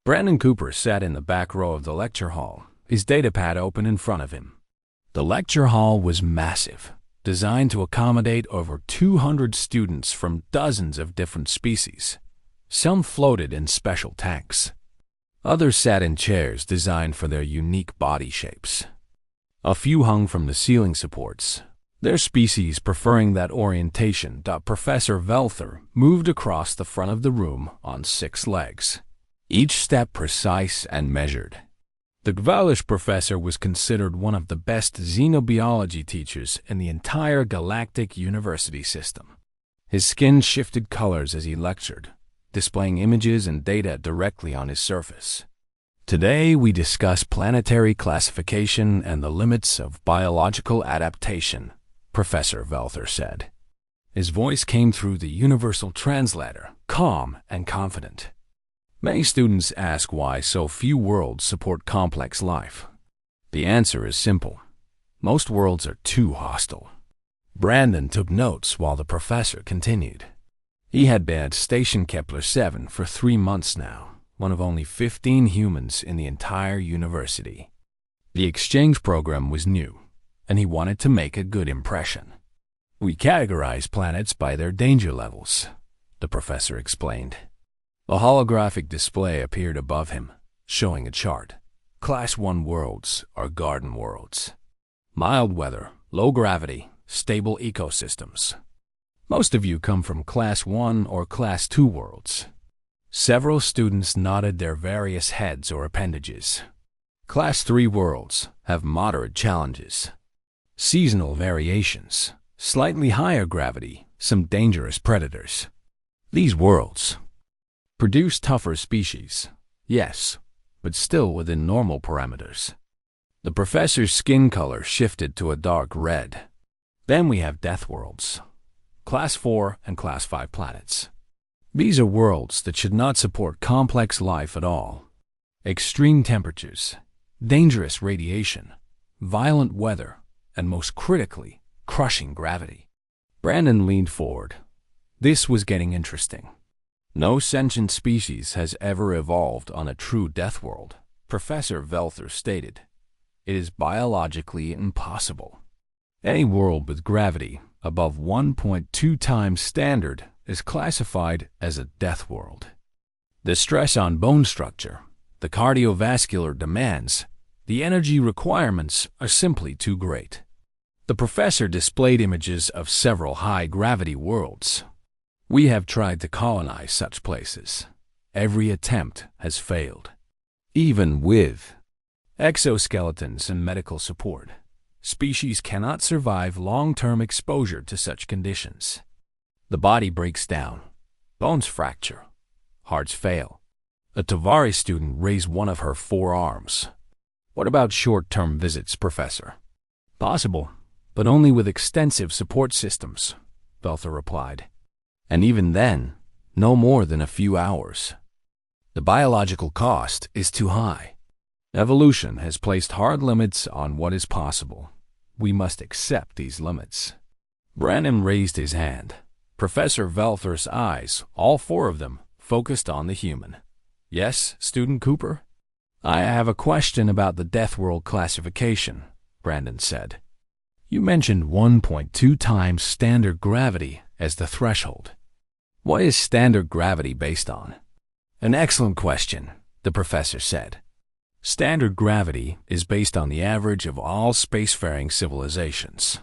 Brandon Cooper sat in the back row of the lecture hall, his datapad open in front of him. The lecture hall was massive, designed to accommodate over 200 students from dozens of different species. Some floated in special tanks. Others sat in chairs designed for their unique body shapes. A few hung from the ceiling supports, their species preferring that orientation. Professor Velther moved across the front of the room on 6 legs, each step precise and measured. The Gvalish professor was considered one of the best xenobiology teachers in the entire Galactic University system. His skin shifted colors as he lectured, displaying images and data directly on his surface. Today we discuss planetary classification and the limits of biological adaptation, Professor Velther said. His voice came through the universal translator, calm and confident. Many students ask why so few worlds support complex life. The answer is simple. Most worlds are too hostile. Brandon took notes while the professor continued. He had been at Station Kepler 7 for 3 months now, one of only 15 humans in the entire university. The exchange program was new, and he wanted to make a good impression. We categorize planets by their danger levels, the professor explained. A holographic display appeared above him, showing a chart. Class 1 worlds are garden worlds. Mild weather, low gravity, stable ecosystems. Most of you come from Class 1 or Class 2 worlds. Several students nodded their various heads or appendages. Class 3 worlds have moderate challenges. Seasonal variations, slightly higher gravity, some dangerous predators. These worlds produce tougher species, yes, but still within normal parameters. The professor's skin color shifted to a dark red. Then we have death worlds, Class 4 and Class 5 planets. These are worlds that should not support complex life at all. Extreme temperatures, dangerous radiation, violent weather, and most critically, crushing gravity. Brandon leaned forward. This was getting interesting. No sentient species has ever evolved on a true death world, Professor Velther stated. It is biologically impossible. Any world with gravity above 1.2 times standard is classified as a death world. The stress on bone structure, the cardiovascular demands, the energy requirements are simply too great. The professor displayed images of several high-gravity worlds. We have tried to colonize such places. Every attempt has failed. Even with exoskeletons and medical support, species cannot survive long-term exposure to such conditions. The body breaks down, bones fracture, hearts fail. A Tavari student raised one of her 4 arms. What about short-term visits, Professor? Possible, but only with extensive support systems, Velther replied. And even then, no more than a few hours. The biological cost is too high. Evolution has placed hard limits on what is possible. We must accept these limits. Brandon raised his hand. Professor Velther's eyes, all 4 of them, focused on the human. Yes, Student Cooper? I have a question about the Death World classification, Brandon said. You mentioned 1.2 times standard gravity as the threshold. What is standard gravity based on? An excellent question, the professor said. Standard gravity is based on the average of all spacefaring civilizations.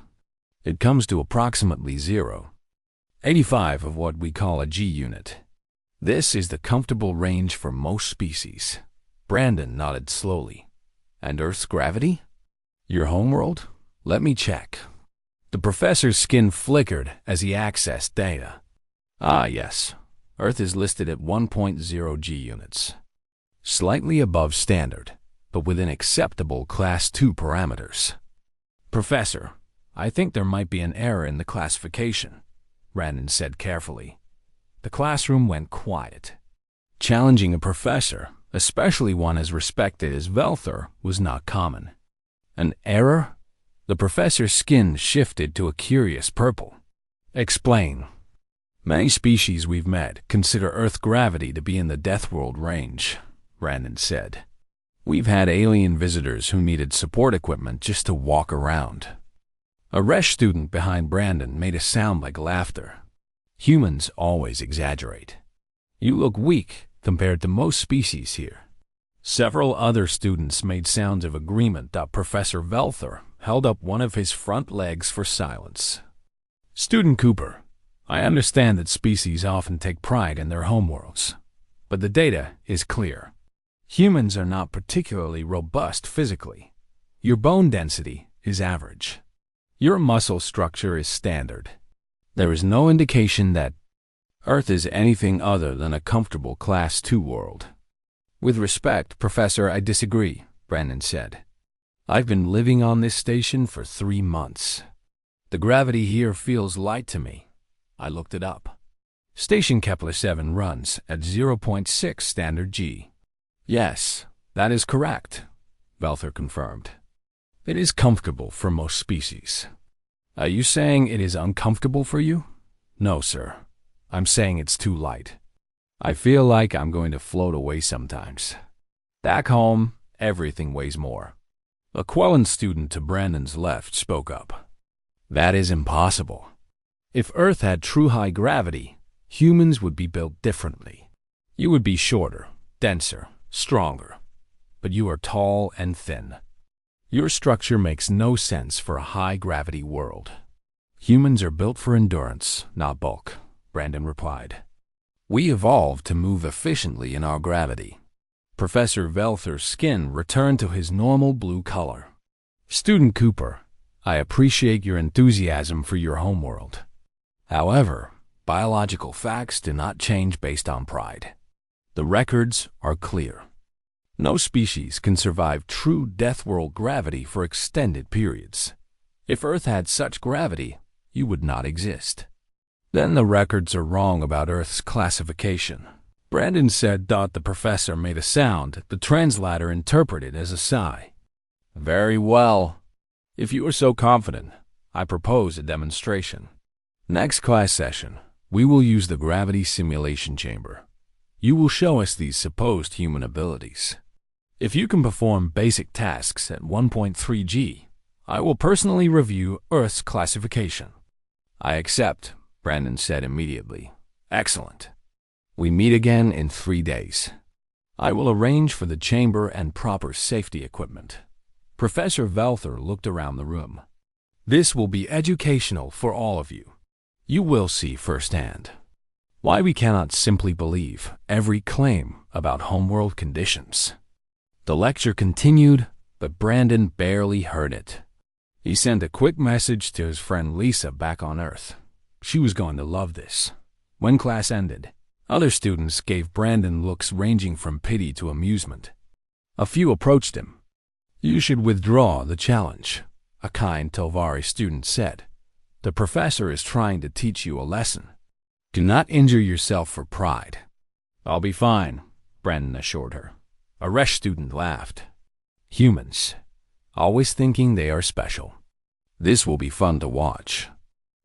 It comes to approximately 0, 85 of what we call a G unit. This is the comfortable range for most species. Brandon nodded slowly. And Earth's gravity? Your homeworld? Let me check. The professor's skin flickered as he accessed data. Ah, yes. Earth is listed at 1.0 G units. Slightly above standard, but within acceptable Class 2 parameters. Professor, I think there might be an error in the classification, Brandon said carefully. The classroom went quiet. Challenging a professor, especially one as respected as Velther, was not common. An error? The professor's skin shifted to a curious purple. Explain. Many species we've met consider Earth gravity to be in the death world range. Brandon said. "We've had alien visitors who needed support equipment just to walk around." A Resh student behind Brandon made a sound like laughter. Humans always exaggerate. "You look weak compared to most species here." Several other students made sounds of agreement. Professor Velther held up one of his front legs for silence. "Student Cooper, I understand that species often take pride in their homeworlds, but the data is clear. Humans are not particularly robust physically. Your bone density is average. Your muscle structure is standard. There is no indication that Earth is anything other than a comfortable Class 2 world." "With respect, Professor, I disagree," Brandon said. "I've been living on this station for 3 months. The gravity here feels light to me. I looked it up. Station Kepler 7 runs at 0.6 standard G." "Yes, that is correct," Velther confirmed. "It is comfortable for most species." "Are you saying it is uncomfortable for you?" "No, sir. I'm saying it's too light. I feel like I'm going to float away sometimes. Back home, everything weighs more." A Quellan student to Brandon's left spoke up. "That is impossible. If Earth had true high gravity, humans would be built differently. You would be shorter, denser, stronger, but you are tall and thin. Your structure makes no sense for a high-gravity world." "Humans are built for endurance, not bulk," Brandon replied. "We evolved to move efficiently in our gravity." Professor Velther's skin returned to his normal blue color. "Student Cooper, I appreciate your enthusiasm for your homeworld. However, biological facts do not change based on pride. The records are clear. No species can survive true death world gravity for extended periods. If Earth had such gravity, you would not exist." "Then the records are wrong about Earth's classification," Brandon said. The professor made a sound the translator interpreted as a sigh. "Very well. If you are so confident, I propose a demonstration. Next class session, we will use the gravity simulation chamber. You will show us these supposed human abilities. If you can perform basic tasks at 1.3 G, I will personally review Earth's classification." "I accept," Brandon said immediately. "Excellent. We meet again in 3 days. I will arrange for the chamber and proper safety equipment." Professor Velther looked around the room. "This will be educational for all of you. You will see firsthand why we cannot simply believe every claim about homeworld conditions." The lecture continued, but Brandon barely heard it. He sent a quick message to his friend Lisa back on Earth. She was going to love this. When class ended, other students gave Brandon looks ranging from pity to amusement. A few approached him. "You should withdraw the challenge," a kind Telvari student said. "The professor is trying to teach you a lesson. Do not injure yourself for pride." "I'll be fine," Brandon assured her. A Resh student laughed. "Humans, always thinking they are special. This will be fun to watch."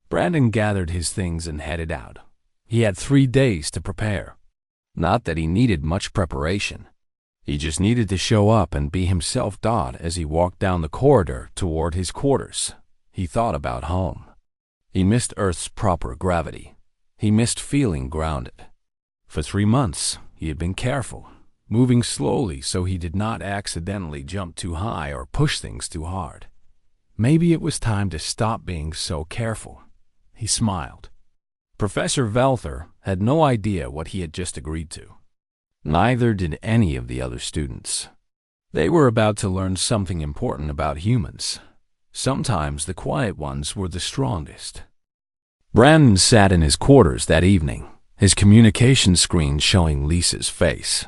Brandon gathered his things and headed out. He had 3 days to prepare. Not that he needed much preparation. He just needed to show up and be himself. As he walked down the corridor toward his quarters, he thought about home. He missed Earth's proper gravity. He missed feeling grounded. For 3 months, he had been careful, moving slowly so he did not accidentally jump too high or push things too hard. Maybe it was time to stop being so careful. He smiled. Professor Velther had no idea what he had just agreed to. Neither did any of the other students. They were about to learn something important about humans. Sometimes the quiet ones were the strongest. Brandon sat in his quarters that evening, his communication screen showing Lisa's face.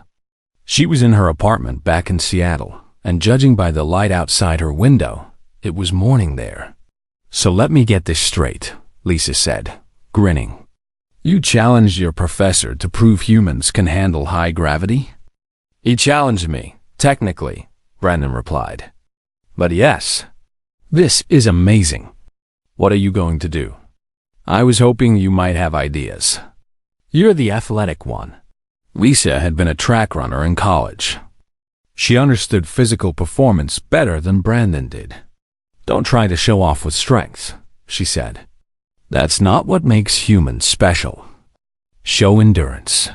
She was in her apartment back in Seattle, and judging by the light outside her window, it was morning there. "So let me get this straight," Lisa said, grinning. "You challenged your professor to prove humans can handle high gravity?" "He challenged me, technically," Brandon replied. "But yes, this is amazing. What are you going to do?" "I was hoping you might have ideas." "You're the athletic one. Lisa had been a track runner in college. She understood physical performance better than Brandon did. "Don't try to show off with strength," she said. "That's not what makes humans special. Show endurance.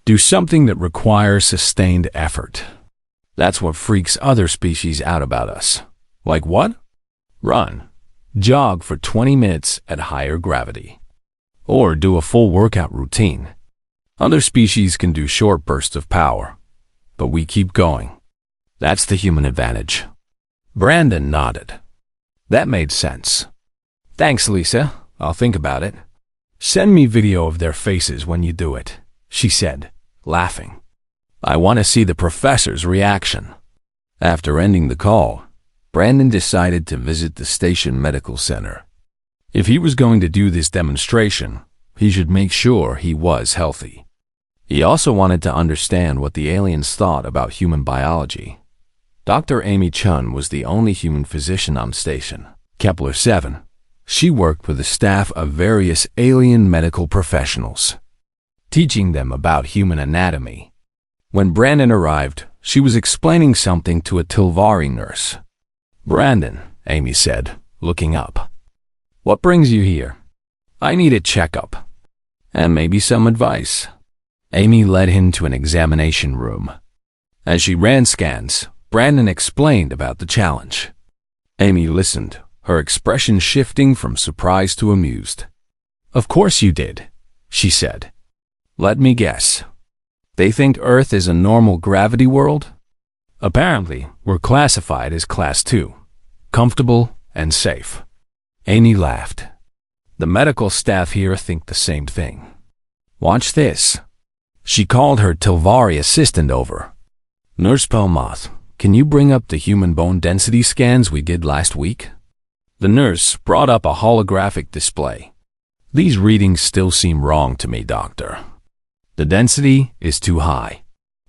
Do something that requires sustained effort. That's what freaks other species out about us." "Like what?" "Run. Jog for 20 minutes at higher gravity. Or do a full workout routine. Other species can do short bursts of power, but we keep going. That's the human advantage." Brandon nodded. That made sense. "Thanks, Lisa. I'll think about it. Send me video of their faces when you do it," she said, laughing. "I want to see the professor's reaction." After ending the call, Brandon decided to visit the station medical center. If he was going to do this demonstration, he should make sure he was healthy. He also wanted to understand what the aliens thought about human biology. Dr. Amy Chun was the only human physician on station, Kepler 7. She worked with a staff of various alien medical professionals, teaching them about human anatomy. When Brandon arrived, she was explaining something to a Tilvari nurse. "Brandon," Amy said, looking up. "What brings you here?" "I need a checkup. And maybe some advice." Amy led him to an examination room. As she ran scans, Brandon explained about the challenge. Amy listened, her expression shifting from surprise to amused. "Of course you did," she said. "Let me guess. They think Earth is a normal gravity world? Apparently, we're classified as Class 2, comfortable and safe." Amy laughed. "The medical staff here think the same thing. Watch this." She called her Tilvari assistant over. "Nurse Pelmoth, can you bring up the human bone density scans we did last week?" The nurse brought up a holographic display. "These readings still seem wrong to me, doctor. The density is too high."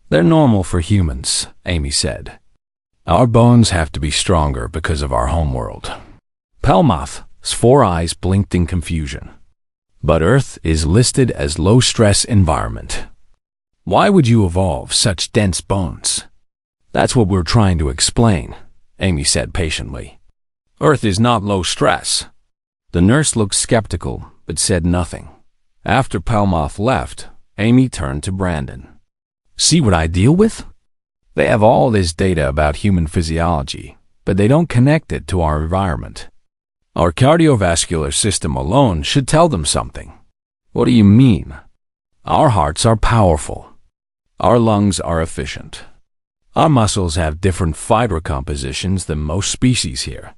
"They're normal for humans," Amy said. "Our bones have to be stronger because of our homeworld." Pelmoth's 4 eyes blinked in confusion. "But Earth is listed as low-stress environment. Why would you evolve such dense bones?" "That's what we're trying to explain," Amy said patiently. "Earth is not low stress." The nurse looked skeptical, but said nothing. After Pelmoth left, Amy turned to Brandon. "See what I deal with? They have all this data about human physiology, but they don't connect it to our environment. Our cardiovascular system alone should tell them something." "What do you mean?" "Our hearts are powerful. Our lungs are efficient. Our muscles have different fiber compositions than most species here.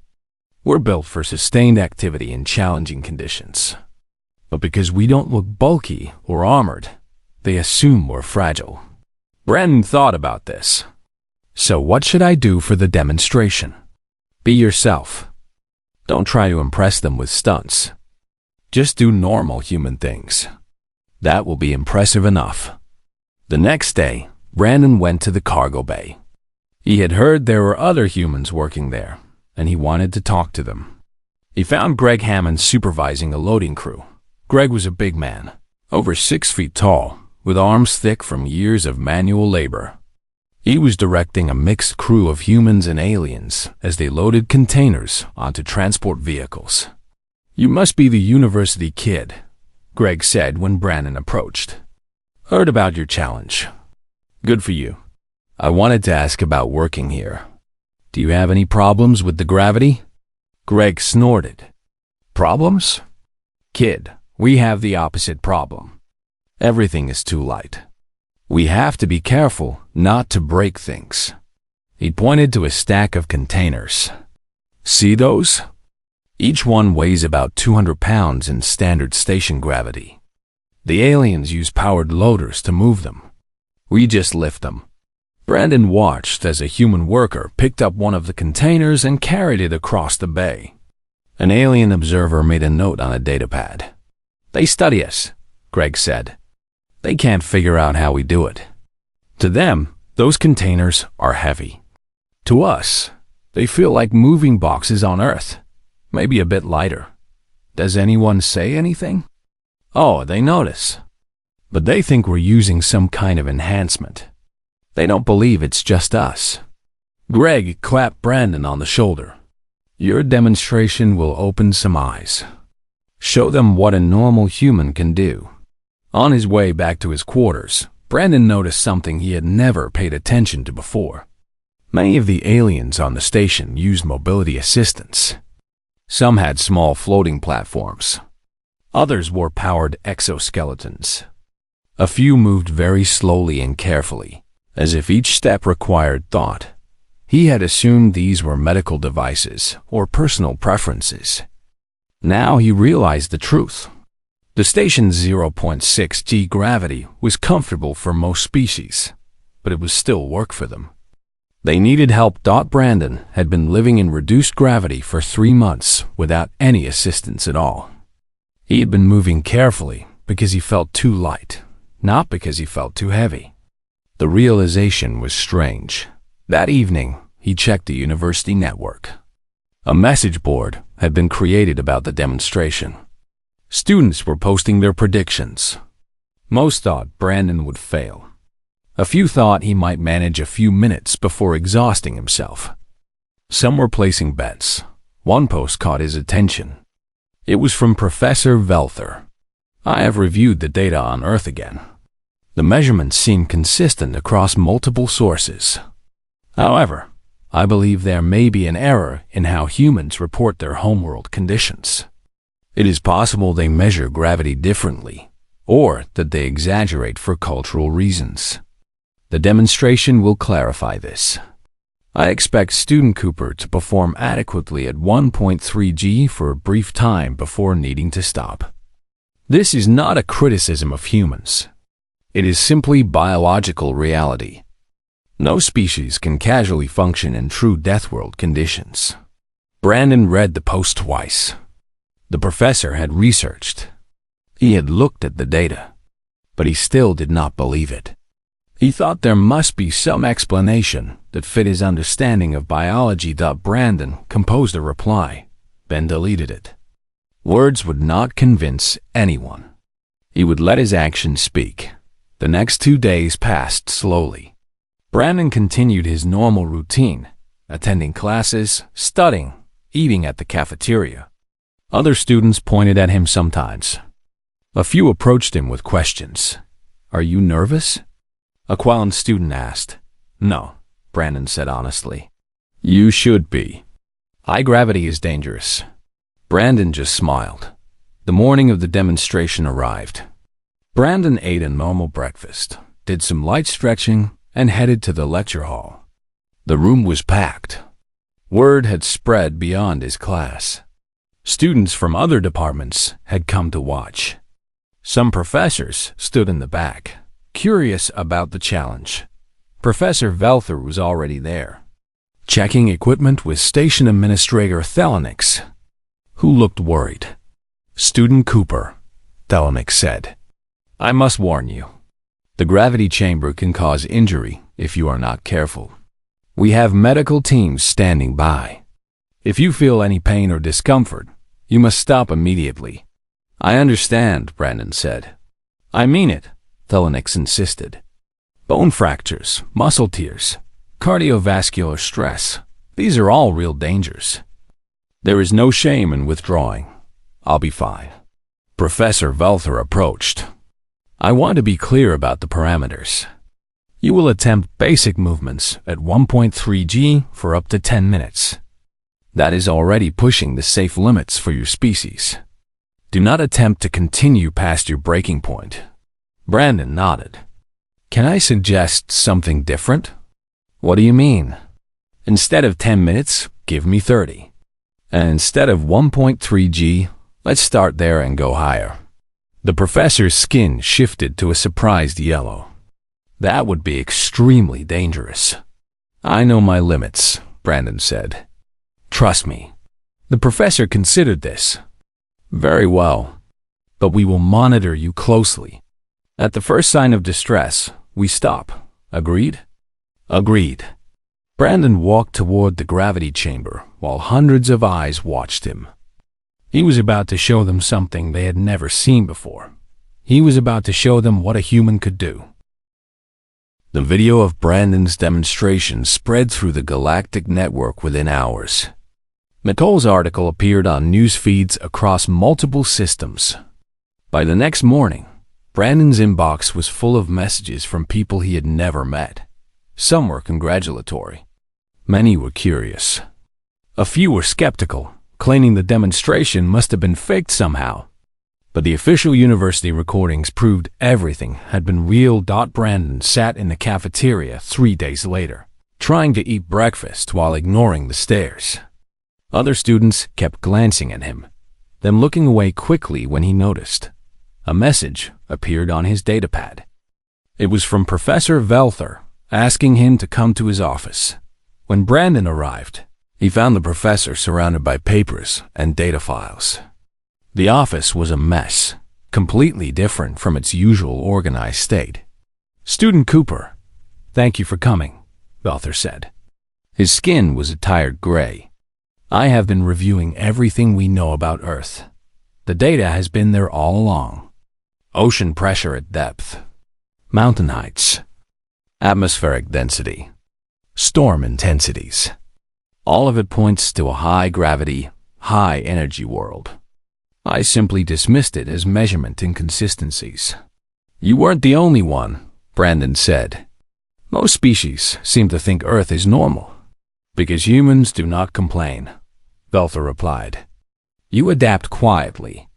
We're built for sustained activity in challenging conditions. But because we don't look bulky or armored, they assume we're fragile." Brandon thought about this. "So what should I do for the demonstration?" "Be yourself. Don't try to impress them with stunts. Just do normal human things. That will be impressive enough." The next day, Brandon went to the cargo bay. He had heard there were other humans working there, and he wanted to talk to them. He found Greg Hammond supervising a loading crew. Greg was a big man, over 6 feet tall, with arms thick from years of manual labor. He was directing a mixed crew of humans and aliens as they loaded containers onto transport vehicles. "You must be the university kid," Greg said when Brandon approached. "Heard about your challenge. Good for you. I wanted to ask about working here. Do you have any problems with the gravity?" Greg snorted. "Problems? Kid, we have the opposite problem. Everything is too light. We have to be careful not to break things." He pointed to a stack of containers. "See those? Each one weighs about 200 pounds in standard station gravity. The aliens use powered loaders to move them. We just lift them." Brandon watched as a human worker picked up one of the containers and carried it across the bay. An alien observer made a note on a datapad. "They study us," Greg said. "They can't figure out how we do it. To them, those containers are heavy. To us, they feel like moving boxes on Earth, maybe a bit lighter. Does anyone say anything?" "Oh, they notice. but they think we're using some kind of enhancement. They don't believe it's just us. Greg clapped Brandon on the shoulder. Your demonstration will open some eyes. Show them what a normal human can do. On his way back to his quarters, Brandon noticed something he had never paid attention to before. Many of the aliens on the station used mobility assistants. Some had small floating platforms. Others wore powered exoskeletons. A few moved very slowly and carefully, as if each step required thought. He had assumed these were medical devices or personal preferences. Now he realized the truth. The station's 0.6 G gravity was comfortable for most species, but it was still work for them. They needed help. Brandon had been living in reduced gravity for 3 months without any assistance at all. He had been moving carefully because he felt too light, not because he felt too heavy. The realization was strange. That evening, he checked the university network. A message board had been created about the demonstration. Students were posting their predictions. Most thought Brandon would fail. A few thought he might manage a few minutes before exhausting himself. Some were placing bets. One post caught his attention. It was from Professor Velther. I have reviewed the data on Earth again. The measurements seem consistent across multiple sources. However, I believe there may be an error in how humans report their homeworld conditions. It is possible they measure gravity differently, or that they exaggerate for cultural reasons. The demonstration will clarify this. I expect Student Cooper to perform adequately at 1.3 G for a brief time before needing to stop. This is not a criticism of humans. It is simply biological reality. No species can casually function in true death world conditions. Brandon read the post twice. The professor had researched. He had looked at the data, but he still did not believe it. He thought there must be some explanation that fit his understanding of biology. Brandon composed a reply, then deleted it. Words would not convince anyone. He would let his actions speak. The next 2 days passed slowly. Brandon continued his normal routine, attending classes, studying, eating at the cafeteria. Other students pointed at him sometimes. A few approached him with questions. Are you nervous? A Quallen student asked. No, Brandon said honestly. You should be. High gravity is dangerous. Brandon just smiled. The morning of the demonstration arrived. Brandon ate a normal breakfast, did some light stretching, and headed to the lecture hall. The room was packed. Word had spread beyond his class. Students from other departments had come to watch. Some professors stood in the back, curious about the challenge. Professor Velther was already there, checking equipment with Station Administrator Thelonix, who looked worried. Student Cooper, Thelonix said. I must warn you. The gravity chamber can cause injury if you are not careful. We have medical teams standing by. If you feel any pain or discomfort, you must stop immediately. I understand, Brandon said. I mean it, Thelonix insisted. Bone fractures, muscle tears, cardiovascular stress, these are all real dangers. There is no shame in withdrawing. I'll be fine. Professor Velther approached. I want to be clear about the parameters. You will attempt basic movements at 1.3 G for up to 10 minutes. That is already pushing the safe limits for your species. Do not attempt to continue past your breaking point. Brandon nodded. Can I suggest something different? What do you mean? Instead of 10 minutes, give me 30. And instead of 1.3 G, let's start there and go higher. The professor's skin shifted to a surprised yellow. That would be extremely dangerous. I know my limits, Brandon said. Trust me. The professor considered this. Very well. But we will monitor you closely. At the first sign of distress, we stop. Agreed? Agreed. Brandon walked toward the gravity chamber while hundreds of eyes watched him. He was about to show them something they had never seen before. He was about to show them what a human could do. The video of Brandon's demonstration spread through the galactic network within hours. Nicole's article appeared on news feeds across multiple systems. By the next morning, Brandon's inbox was full of messages from people he had never met. Some were congratulatory. Many were curious. A few were skeptical, claiming the demonstration must have been faked somehow. But the official university recordings proved everything had been real. Brandon sat in the cafeteria 3 days later, trying to eat breakfast while ignoring the stares. Other students kept glancing at him, then looking away quickly when he noticed. A message appeared on his datapad. It was from Professor Velther, asking him to come to his office. When Brandon arrived, he found the professor surrounded by papers and data files. The office was a mess, completely different from its usual organized state. "Student Cooper, thank you for coming," Velther said. His skin was a tired gray. "I have been reviewing everything we know about Earth. The data has been there all along. Ocean pressure at depth, mountain heights, atmospheric density, storm intensities. All of it points to a high-gravity, high-energy world. I simply dismissed it as measurement inconsistencies." "You weren't the only one," Brandon said. "Most species seem to think Earth is normal." "Because humans do not complain," Velther replied. "You adapt quietly.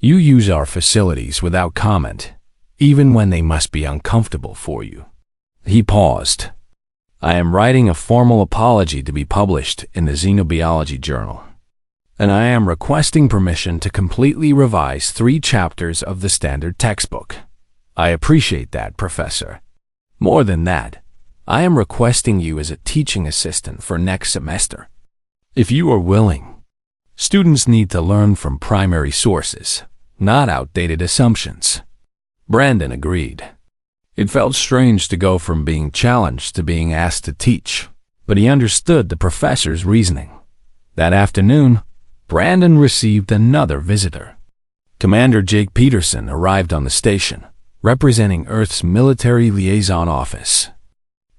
You use our facilities without comment, even when they must be uncomfortable for you." He paused. "I am writing a formal apology to be published in the Xenobiology Journal, and I am requesting permission to completely revise 3 chapters of the standard textbook. I appreciate that, Professor. More than that, I am requesting you as a teaching assistant for next semester. If you are willing. Students need to learn from primary sources, not outdated assumptions." Brandon agreed. It felt strange to go from being challenged to being asked to teach, but he understood the professor's reasoning. That afternoon, Brandon received another visitor. Commander Jake Peterson arrived on the station, representing Earth's military liaison office.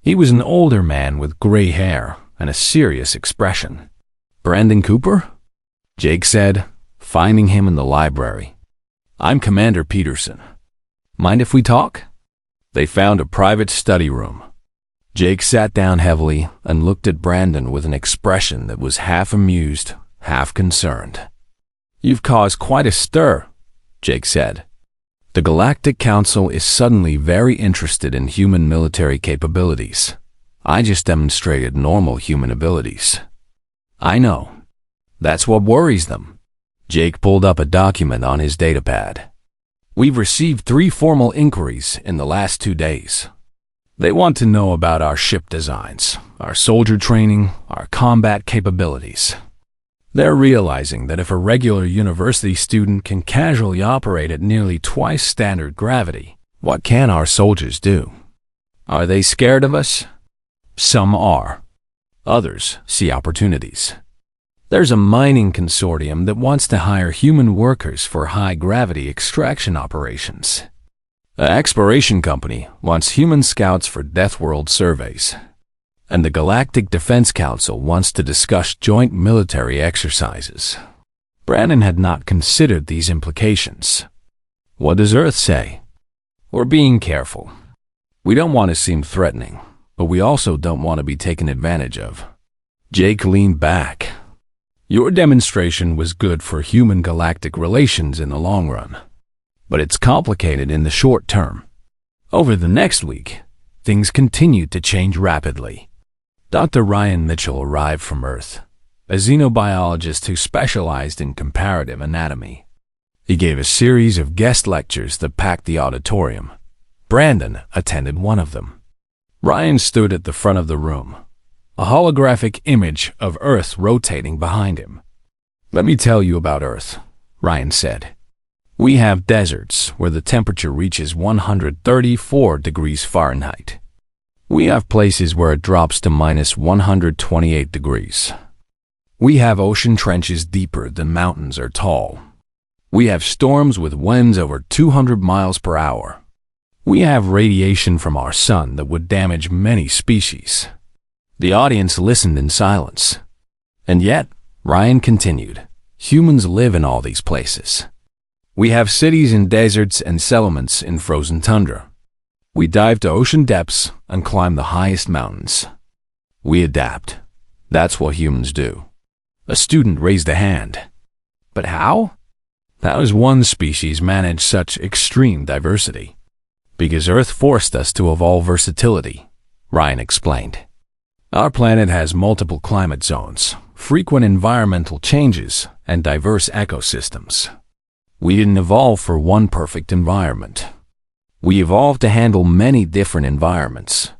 He was an older man with gray hair and a serious expression. "Brandon Cooper?" Jake said, finding him in the library. "I'm Commander Peterson. Mind if we talk?" They found a private study room. Jake sat down heavily and looked at Brandon with an expression that was half amused, half concerned. "You've caused quite a stir," Jake said. "The Galactic Council is suddenly very interested in human military capabilities. I just demonstrated normal human abilities." "I know. That's what worries them." Jake pulled up a document on his datapad. "We've received 3 formal inquiries in the last 2 days. They want to know about our ship designs, our soldier training, our combat capabilities. They're realizing that if a regular university student can casually operate at nearly twice standard gravity, what can our soldiers do? Are they scared of us? Some are. Others see opportunities. There's a mining consortium that wants to hire human workers for high-gravity extraction operations. An exploration company wants human scouts for Death World surveys. And the Galactic Defense Council wants to discuss joint military exercises." Brandon had not considered these implications. "What does Earth say?" "We're being careful. We don't want to seem threatening, but we also don't want to be taken advantage of." Jake leaned back. "Your demonstration was good for human-galactic relations in the long run, but it's complicated in the short term. Over the next week, things continued to change rapidly. Dr. Ryan Mitchell arrived from Earth, a xenobiologist who specialized in comparative anatomy. He gave a series of guest lectures that packed the auditorium. Brandon attended one of them. Ryan stood at the front of the room, a holographic image of Earth rotating behind him. "Let me tell you about Earth," Ryan said. "We have deserts where the temperature reaches 134 degrees Fahrenheit. We have places where it drops to minus 128 degrees. We have ocean trenches deeper than mountains are tall. We have storms with winds over 200 miles per hour. We have radiation from our sun that would damage many species. The audience listened in silence. And yet, Ryan continued, humans live in all these places. We have cities in deserts and settlements in frozen tundra. We dive to ocean depths and climb the highest mountains. We adapt. That's what humans do. A student raised a hand. But how? How does one species manage such extreme diversity? Because Earth forced us to evolve versatility, Ryan explained. Our planet has multiple climate zones, frequent environmental changes, and diverse ecosystems. We didn't evolve for one perfect environment. We evolved to handle many different environments.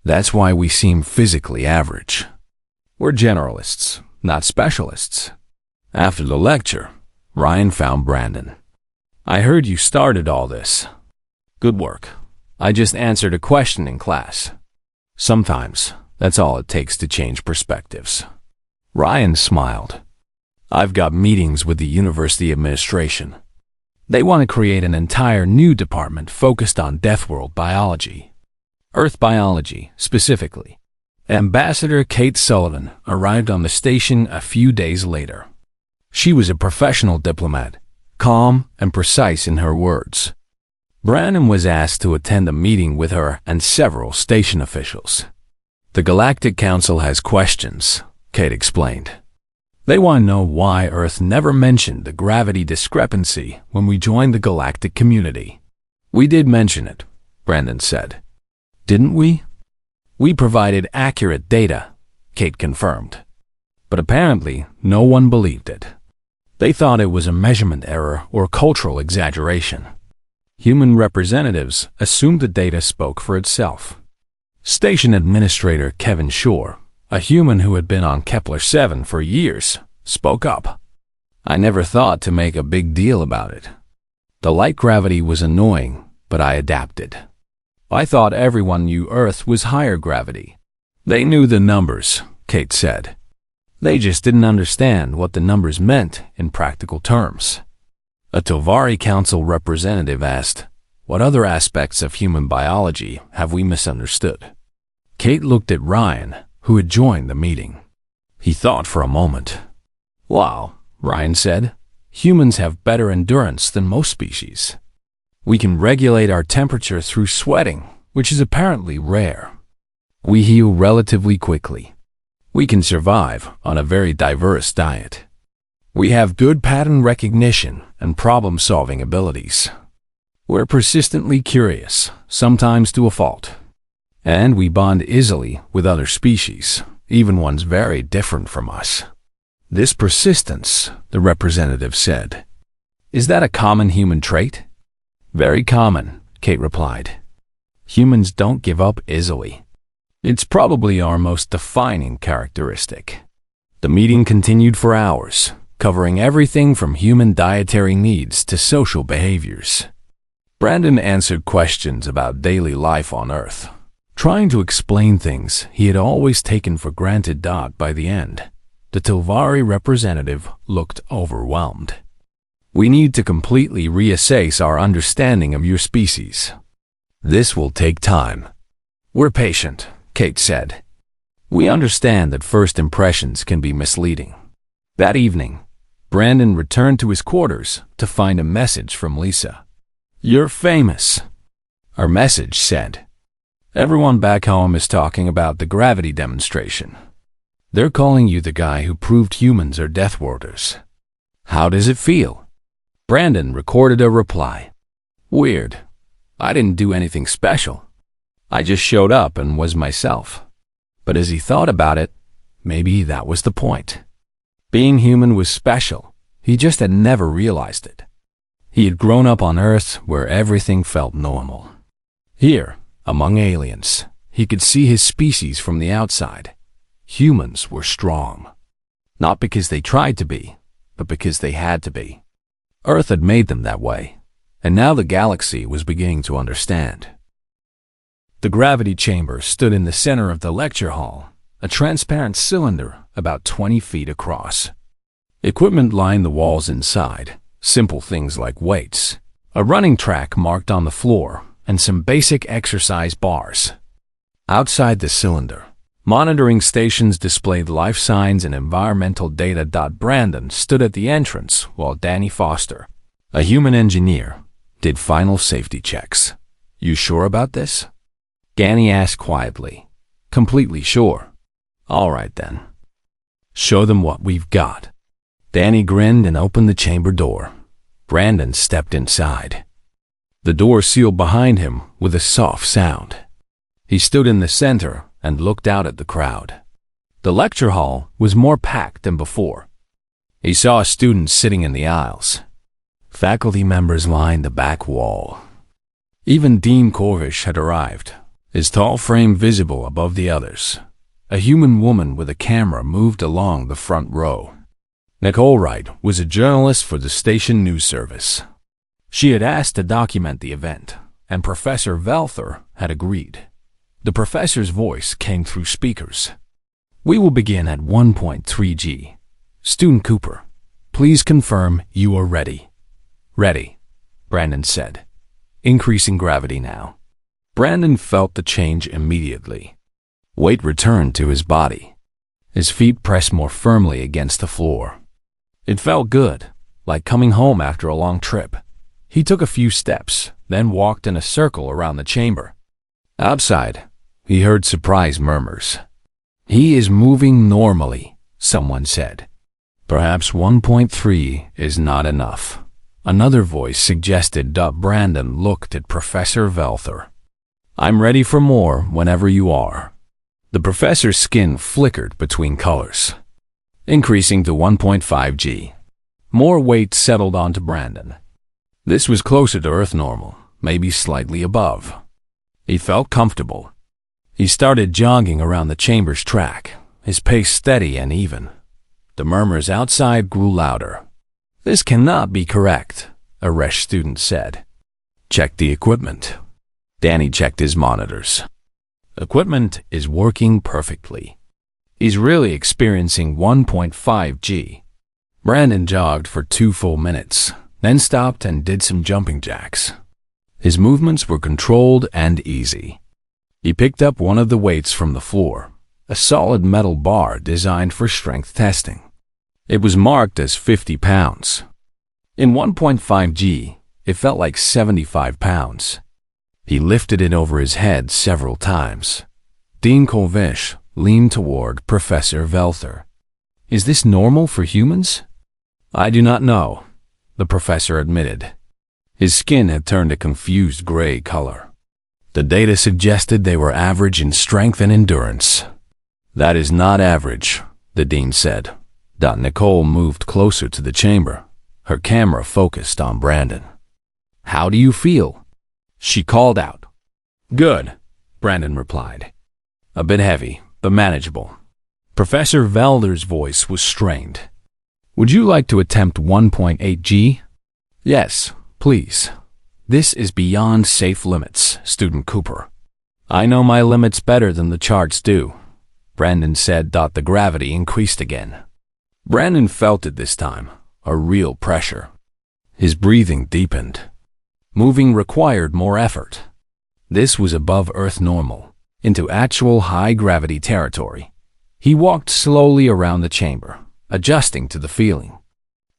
That's why we seem physically average. We're generalists, not specialists. After the lecture, Ryan found Brandon. I heard you started all this. Good work. I just answered a question in class. Sometimes, that's all it takes to change perspectives. Ryan smiled. I've got meetings with the university administration. They want to create an entire new department focused on Death World biology. Earth biology, specifically. Ambassador Kate Sullivan arrived on the station a few days later. She was a professional diplomat, calm and precise in her words. Brandon was asked to attend a meeting with her and several station officials. The Galactic Council has questions, Kate explained. They want to know why Earth never mentioned the gravity discrepancy when we joined the galactic community. We did mention it, Brandon said. Didn't we? We provided accurate data, Kate confirmed. But apparently, no one believed it. They thought it was a measurement error or cultural exaggeration. Human representatives assumed the data spoke for itself. Station Administrator Kevin Shore, a human who had been on Kepler-7 for years, spoke up. I never thought to make a big deal about it. The light gravity was annoying, but I adapted. I thought everyone knew Earth was higher gravity. They knew the numbers, Kate said. They just didn't understand what the numbers meant in practical terms. A Tovari Council representative asked, what other aspects of human biology have we misunderstood? Kate looked at Ryan, who had joined the meeting. He thought for a moment. Wow, Ryan said. Humans have better endurance than most species. We can regulate our temperature through sweating, which is apparently rare. We heal relatively quickly. We can survive on a very diverse diet. We have good pattern recognition and problem-solving abilities. We're persistently curious, sometimes to a fault. And we bond easily with other species, even ones very different from us. This persistence, the representative said. Is that a common human trait? Very common, Kate replied. Humans don't give up easily. It's probably our most defining characteristic. The meeting continued for hours, covering everything from human dietary needs to social behaviors. Brandon answered questions about daily life on Earth, trying to explain things he had always taken for granted. By the end, the Tovari representative looked overwhelmed. We need to completely reassess our understanding of your species. This will take time. We're patient, Kate said. We understand that first impressions can be misleading. That evening, Brandon returned to his quarters to find a message from Lisa. You're famous, our message said. Everyone back home is talking about the gravity demonstration. They're calling you the guy who proved humans are Death Worlders. How does it feel? Brandon recorded a reply. Weird. I didn't do anything special. I just showed up and was myself. But as he thought about it, maybe that was the point. Being human was special. He just had never realized it. He had grown up on Earth where everything felt normal. Here, among aliens, he could see his species from the outside. Humans were strong. Not because they tried to be, but because they had to be. Earth had made them that way, and now the galaxy was beginning to understand. The gravity chamber stood in the center of the lecture hall, a transparent cylinder about 20 feet across. Equipment lined the walls inside, Simple things like weights, a running track marked on the floor, and some basic exercise bars. Outside the cylinder, monitoring stations displayed life signs and environmental data. Brandon stood at the entrance while Danny Foster, a human engineer, did final safety checks. "You sure about this?" Danny asked quietly. "Completely sure." "All right then. Show them what we've got." Danny grinned and opened the chamber door. Brandon stepped inside. The door sealed behind him with a soft sound. He stood in the center and looked out at the crowd. The lecture hall was more packed than before. He saw students sitting in the aisles. Faculty members lined the back wall. Even Dean Corvish had arrived, his tall frame visible above the others. A human woman with a camera moved along the front row. Nicole Wright was a journalist for the station news service. She had asked to document the event, and Professor Velther had agreed. The professor's voice came through speakers. "We will begin at 1.3G. Student Cooper, please confirm you are ready." "Ready," Brandon said. "Increasing gravity now." Brandon felt the change immediately. Weight returned to his body. His feet pressed more firmly against the floor. It felt good, like coming home after a long trip. He took a few steps, then walked in a circle around the chamber. Outside, he heard surprised murmurs. "He is moving normally," someone said. "Perhaps 1.3 is not enough," another voice suggested. Brandon looked at Professor Velther. "I'm ready for more whenever you are." The professor's skin flickered between colors. Increasing to 1.5G. More weight settled onto Brandon. This was closer to Earth normal, maybe slightly above. He felt comfortable. He started jogging around the chamber's track, his pace steady and even. The murmurs outside grew louder. "This cannot be correct," a Resh student said. "Check the equipment." Danny checked his monitors. "Equipment is working perfectly. He's really experiencing 1.5G. Brandon jogged for 2 full minutes, then stopped and did some jumping jacks. His movements were controlled and easy. He picked up one of the weights from the floor, a solid metal bar designed for strength testing. It was marked as 50 pounds. In 1.5G, it felt like 75 pounds. He lifted it over his head several times. Dean Corvish leaned toward Professor Velther. "Is this normal for humans?" "I do not know," the professor admitted. His skin had turned a confused gray color. The data suggested they were average in strength and endurance. "That is not average," the dean said. Nicole moved closer to the chamber, her camera focused on Brandon. "How do you feel?" she called out. "Good," Brandon replied. "A bit heavy, but manageable." Professor Velder's voice was strained. "Would you like to attempt 1.8G? "Yes, please. This is beyond safe limits, Student Cooper." "I know my limits better than the charts do," Brandon said. The gravity increased again. Brandon felt it this time, a real pressure. His breathing deepened. Moving required more effort. This was above Earth normal, into actual high-gravity territory. He walked slowly around the chamber, adjusting to the feeling.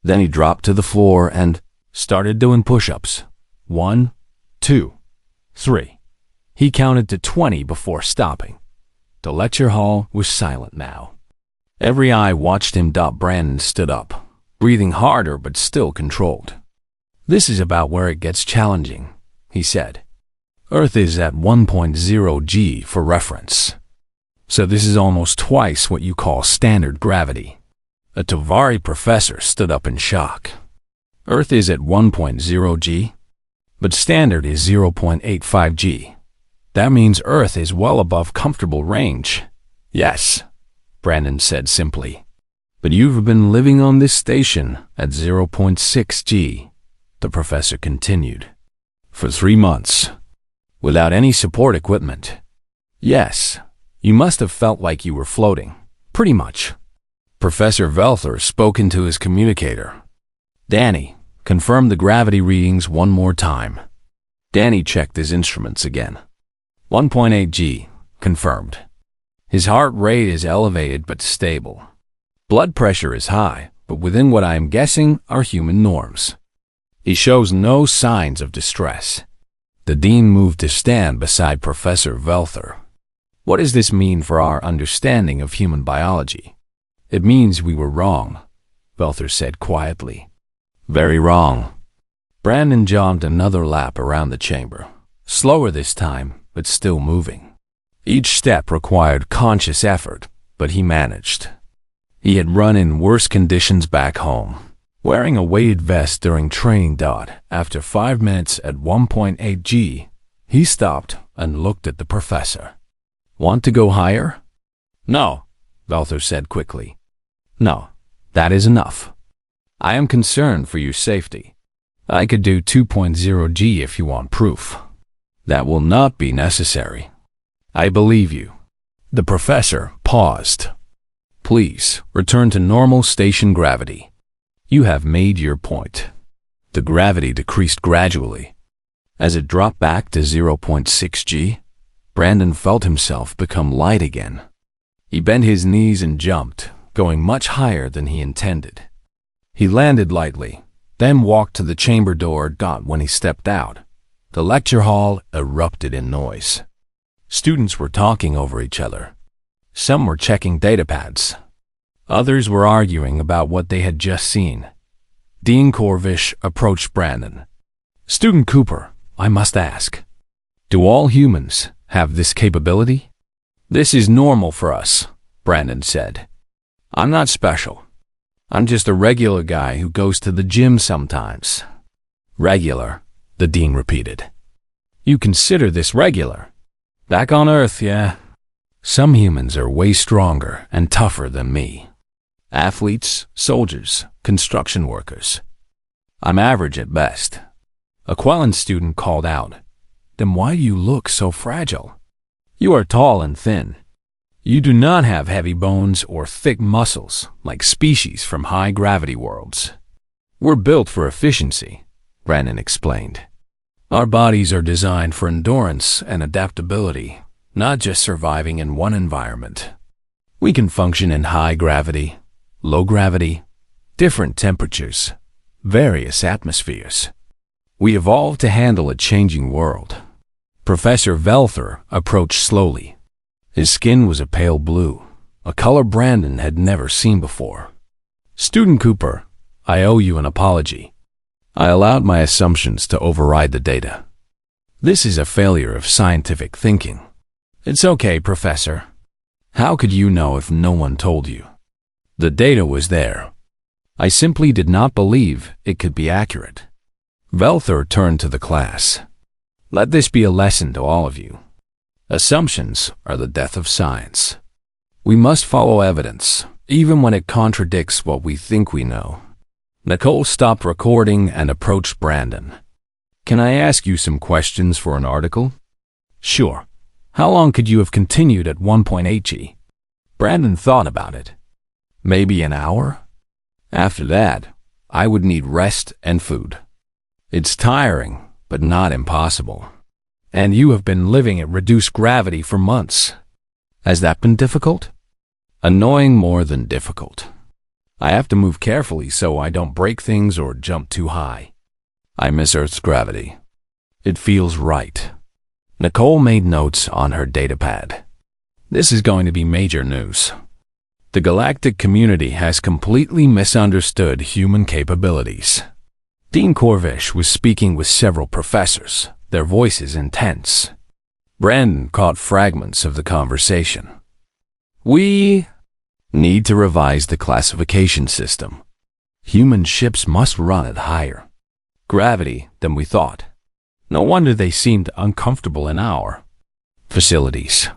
Then he dropped to the floor and started doing push-ups. 1, 2, 3. He counted to 20 before stopping. The lecture hall was silent now. Every eye watched him. Brandon stood up, breathing harder but still controlled. "This is about where it gets challenging," he said. "Earth is at 1.0G for reference. So this is almost twice what you call standard gravity." A Tovari professor stood up in shock. "Earth is at 1.0G, but standard is 0.85G. That means Earth is well above comfortable range." "Yes," Brandon said simply. "But you've been living on this station at 0.6G, the professor continued, "for 3 months, without any support equipment. Yes, you must have felt like you were floating, pretty much." Professor Velther spoke into his communicator. "Danny, Confirm the gravity readings one more time. Danny checked his instruments again. 1.8 G. Confirmed. His heart rate is elevated but stable. Blood pressure is high, but within what I am guessing are human norms. He shows no signs of distress. The dean moved to stand beside Professor Velther. What does this mean for our understanding of human biology? It means we were wrong, Velther said quietly. Very wrong. Brandon jogged another lap around the chamber, slower this time, but still moving. Each step required conscious effort, but he managed. He had run in worse conditions back home. Wearing a weighted vest during training. After 5 minutes at 1.8 G, he stopped and looked at the professor. Want to go higher? No, Velther said quickly. No, that is enough. I am concerned for your safety. I could do 2.0 G if you want proof. That will not be necessary. I believe you. The professor paused. Please return to normal station gravity. You have made your point. The gravity decreased gradually. As it dropped back to 0.6 G, Brandon felt himself become light again. He bent his knees and jumped, going much higher than he intended. He landed lightly, then walked to the chamber door. When he stepped out, the lecture hall erupted in noise. Students were talking over each other. Some were checking datapads. Others were arguing about what they had just seen. Dean Corvish approached Brandon. Student Cooper, I must ask, do all humans have this capability? This is normal for us, Brandon said. I'm not special. I'm just a regular guy who goes to the gym sometimes. Regular, the dean repeated. You consider this regular? Back on Earth, yeah. Some humans are way stronger and tougher than me. Athletes, soldiers, construction workers. I'm average at best. A Quellen student called out, Then why do you look so fragile? You are tall and thin. You do not have heavy bones or thick muscles like species from high-gravity worlds. We're built for efficiency, Brandon explained. Our bodies are designed for endurance and adaptability, not just surviving in one environment. We can function in high gravity, low gravity, different temperatures, various atmospheres. We evolved to handle a changing world. Professor Velther approached slowly. His skin was a pale blue, a color Brandon had never seen before. Student Cooper, I owe you an apology. I allowed my assumptions to override the data. This is a failure of scientific thinking. It's okay, Professor. How could you know if no one told you? The data was there. I simply did not believe it could be accurate. Velther turned to the class. Let this be a lesson to all of you. Assumptions are the death of science. We must follow evidence, even when it contradicts what we think we know. Nicole stopped recording and approached Brandon. Can I ask you some questions for an article? Sure. How long could you have continued at 1.8 G? Brandon thought about it. Maybe an hour? After that, I would need rest and food. It's tiring, but not impossible. And you have been living at reduced gravity for months. Has that been difficult? Annoying more than difficult. I have to move carefully so I don't break things or jump too high. I miss Earth's gravity. It feels right. Nicole made notes on her datapad. This is going to be major news. The galactic community has completely misunderstood human capabilities. Dean Corvish was speaking with several professors, their voices intense. Brandon caught fragments of the conversation. We need to revise the classification system. Human ships must run at higher gravity than we thought. No wonder they seemed uncomfortable in our facilities.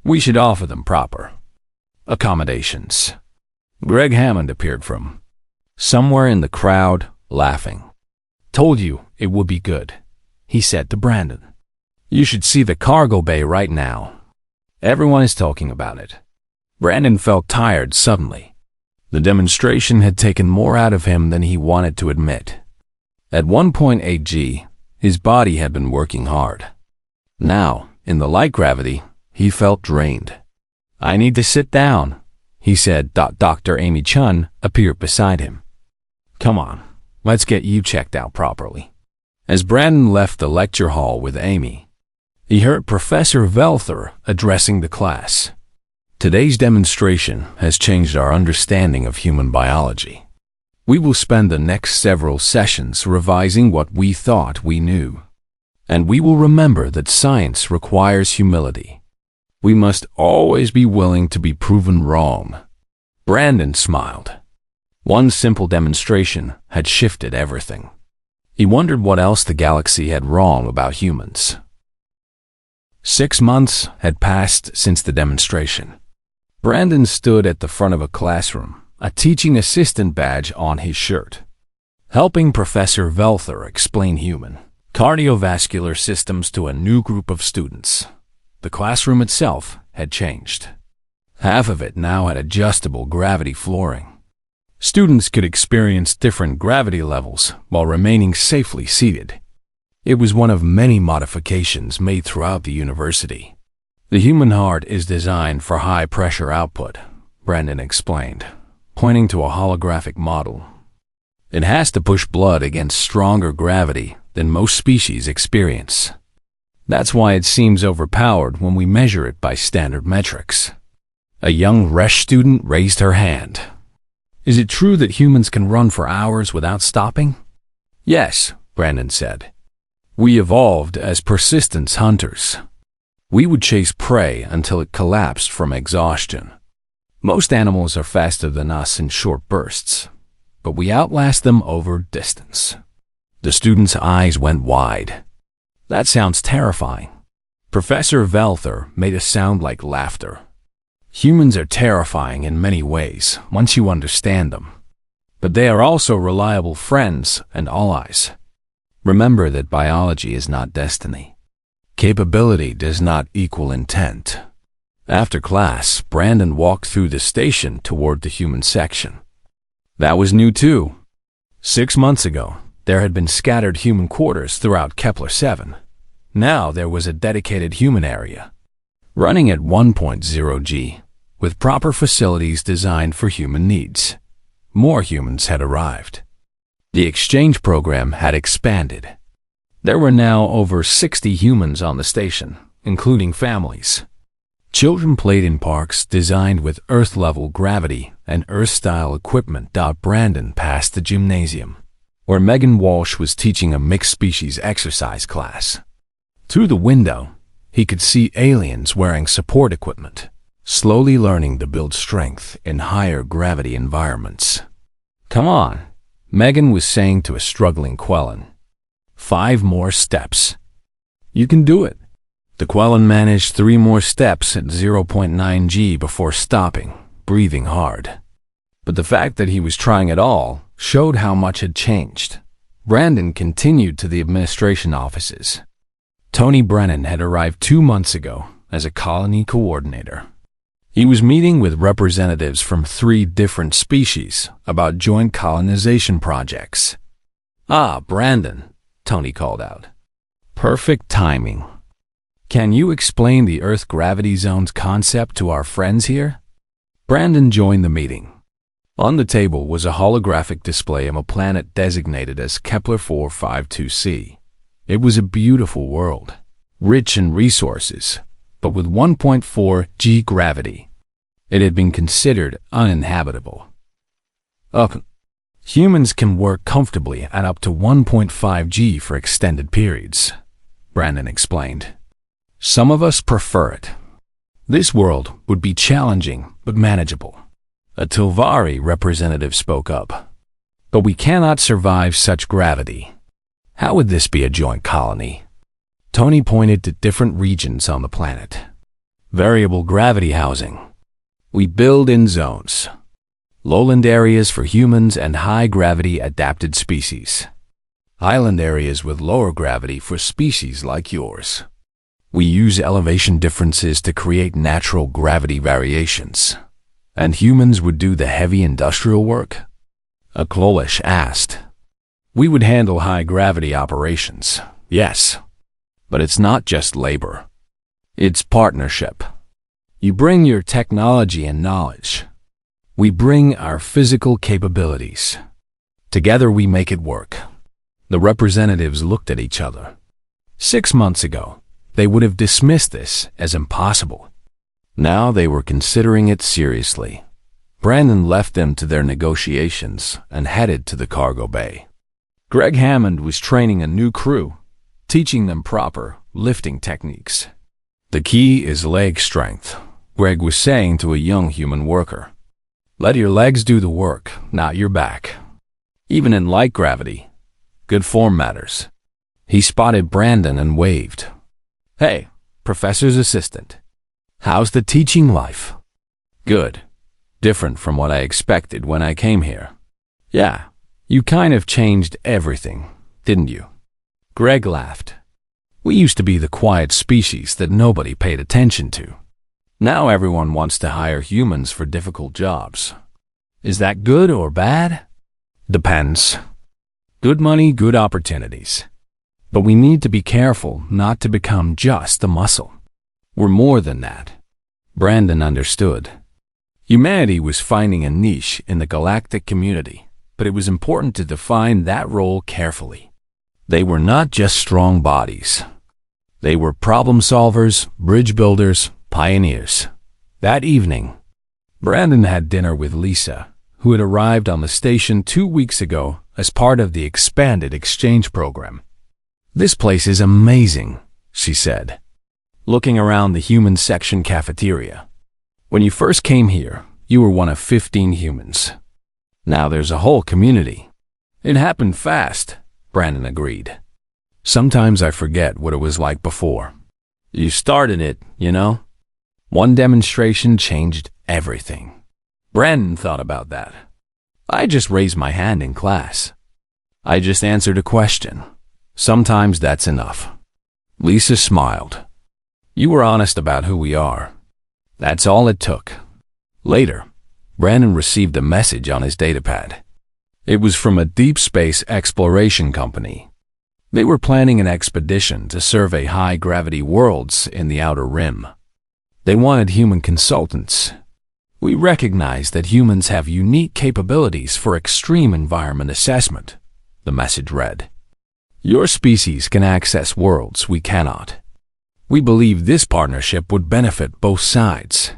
We should offer them proper accommodations. Greg Hammond appeared from somewhere in the crowd, laughing. Told you it would be good, he said to Brandon. You should see the cargo bay right now. Everyone is talking about it. Brandon felt tired suddenly. The demonstration had taken more out of him than he wanted to admit. At 1.8 g, his body had been working hard. Now, in the light gravity, he felt drained. "I need to sit down," he said. Dr. Amy Chun appeared beside him. "Come on, let's get you checked out properly." As Brandon left the lecture hall with Amy, he heard Professor Velther addressing the class. "Today's demonstration has changed our understanding of human biology. We will spend the next several sessions revising what we thought we knew. And we will remember that science requires humility. We must always be willing to be proven wrong." Brandon smiled. One simple demonstration had shifted everything. He wondered what else the galaxy had wrong about humans. 6 months had passed since the demonstration. Brandon stood at the front of a classroom, a teaching assistant badge on his shirt, helping Professor Velther explain human cardiovascular systems to a new group of students. The classroom itself had changed. Half of it now had adjustable gravity flooring. Students could experience different gravity levels while remaining safely seated. It was one of many modifications made throughout the university. "The human heart is designed for high pressure output," Brandon explained, pointing to a holographic model. "It has to push blood against stronger gravity than most species experience. That's why it seems overpowered when we measure it by standard metrics." A young Resh student raised her hand. "Is it true that humans can run for hours without stopping?" "Yes," Brandon said. "We evolved as persistence hunters. We would chase prey until it collapsed from exhaustion. Most animals are faster than us in short bursts, but we outlast them over distance." The student's eyes went wide. "That sounds terrifying." Professor Velther made a sound like laughter. "Humans are terrifying in many ways once you understand them, but they are also reliable friends and allies. Remember that biology is not destiny. Capability does not equal intent." After class, Brandon walked through the station toward the human section. That was new too. 6 months ago, there had been scattered human quarters throughout Kepler-7. Now there was a dedicated human area, running at 1.0 g, with proper facilities designed for human needs. More humans had arrived. The exchange program had expanded. There were now over 60 humans on the station, including families. Children played in parks designed with Earth-level gravity and Earth-style equipment. Brandon passed the gymnasium, where Megan Walsh was teaching a mixed-species exercise class. Through the window, he could see aliens wearing support equipment, slowly learning to build strength in higher gravity environments. "Come on," Megan was saying to a struggling Quellen. 5 more steps. "You can do it." The Quellen managed 3 more steps at 0.9 g before stopping, breathing hard. But the fact that he was trying at all showed how much had changed. Brandon continued to the administration offices. Tony Brennan had arrived 2 months ago as a colony coordinator. He was meeting with representatives from 3 different species about joint colonization projects. "Ah, Brandon," Tony called out. "Perfect timing. Can you explain the Earth gravity zones concept to our friends here?" Brandon joined the meeting. On the table was a holographic display of a planet designated as Kepler 452c. It was a beautiful world, rich in resources, but with 1.4 g gravity. It had been considered uninhabitable. Humans can work comfortably at up to 1.5 g for extended periods," Brandon explained. "Some of us prefer it. This world would be challenging but manageable." A Tilvari representative spoke up. "But we cannot survive such gravity. How would this be a joint colony?" Tony pointed to different regions on the planet. "Variable gravity housing. We build in zones. Lowland areas for humans and high-gravity adapted species. Island areas with lower gravity for species like yours. We use elevation differences to create natural gravity variations. And humans would do the heavy industrial work?" Akloish asked. We would handle high-gravity operations, yes, but it's not just labor. It's partnership. You bring your technology and knowledge. We bring our physical capabilities. Together we make it work." The representatives looked at each other. 6 months ago, they would have dismissed this as impossible. Now they were considering it seriously. Brandon left them to their negotiations and headed to the cargo bay. Greg Hammond was training a new crew, teaching them proper lifting techniques. "The key is leg strength," Greg was saying to a young human worker. "Let your legs do the work, not your back. Even in light gravity, good form matters." He spotted Brandon and waved. "Hey, professor's assistant. How's the teaching life?" "Good. Different from what I expected when I came here." "Yeah, you kind of changed everything, didn't you?" Greg laughed. "We used to be the quiet species that nobody paid attention to. Now everyone wants to hire humans for difficult jobs. Is that good or bad?" "Depends. Good money, good opportunities. But we need to be careful not to become just a muscle. We're more than that." Brandon understood. Humanity was finding a niche in the galactic community, but it was important to define that role carefully. They were not just strong bodies. They were problem solvers, bridge builders, pioneers. That evening, Brandon had dinner with Lisa, who had arrived on the station 2 weeks ago as part of the expanded exchange program. "This place is amazing," she said, looking around the human section cafeteria. "When you first came here, you were one of 15 humans. Now there's a whole community." "It happened fast," Brandon agreed. "Sometimes I forget what it was like before. You started it, you know? One demonstration changed everything." Brandon thought about that. "I just raised my hand in class. I just answered a question. Sometimes that's enough." Lisa smiled. "You were honest about who we are. That's all it took." Later, Brandon received a message on his datapad. It was from a deep space exploration company. They were planning an expedition to survey high-gravity worlds in the Outer Rim. They wanted human consultants. "We recognize that humans have unique capabilities for extreme environment assessment," the message read. "Your species can access worlds we cannot. We believe this partnership would benefit both sides.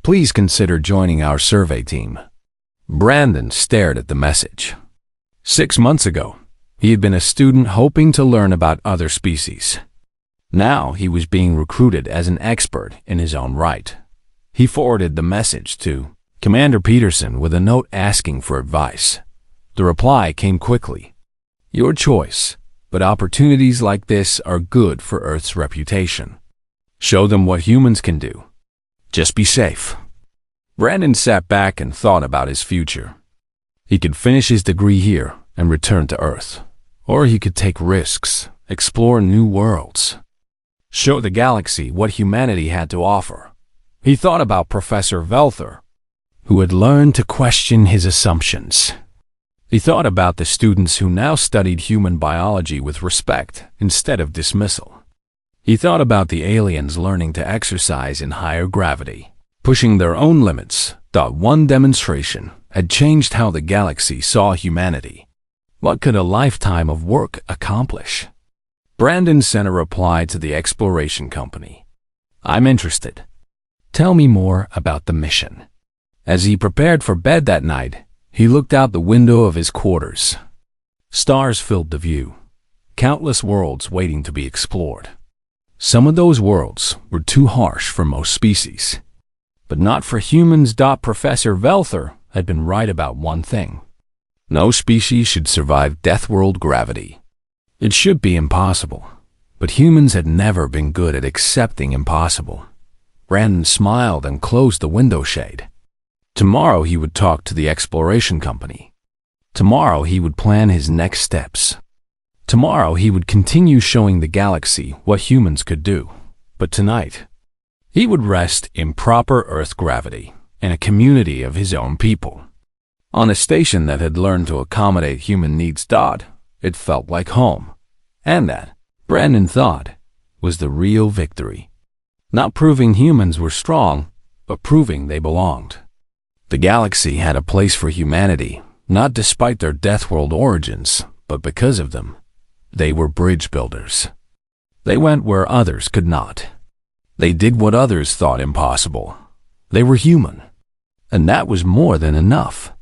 Please consider joining our survey team." Brandon stared at the message. 6 months ago, he had been a student hoping to learn about other species. Now he was being recruited as an expert in his own right. He forwarded the message to Commander Peterson with a note asking for advice. The reply came quickly. "Your choice, but opportunities like this are good for Earth's reputation. Show them what humans can do. Just be safe." Brandon sat back and thought about his future. He could finish his degree here and return to Earth, or he could take risks, explore new worlds, show the galaxy what humanity had to offer. He thought about Professor Velther, who had learned to question his assumptions. He thought about the students who now studied human biology with respect instead of dismissal. He thought about the aliens learning to exercise in higher gravity, pushing their own limits. One demonstration had changed how the galaxy saw humanity. What could a lifetime of work accomplish? Brandon sent a reply to the exploration company. "I'm interested. Tell me more about the mission." As he prepared for bed that night, he looked out the window of his quarters. Stars filled the view, countless worlds waiting to be explored. Some of those worlds were too harsh for most species, but not for humans. Professor Velther had been right about one thing. No species should survive death world gravity. It should be impossible, but humans had never been good at accepting impossible. Brandon smiled and closed the window shade. Tomorrow he would talk to the exploration company. Tomorrow he would plan his next steps. Tomorrow he would continue showing the galaxy what humans could do. But tonight, he would rest in proper Earth gravity in a community of his own people. On a station that had learned to accommodate human needs. It felt like home. And that, Brandon thought, was the real victory. Not proving humans were strong, but proving they belonged. The galaxy had a place for humanity, not despite their Death World origins, but because of them. They were bridge builders. They went where others could not. They did what others thought impossible. They were human. And that was more than enough.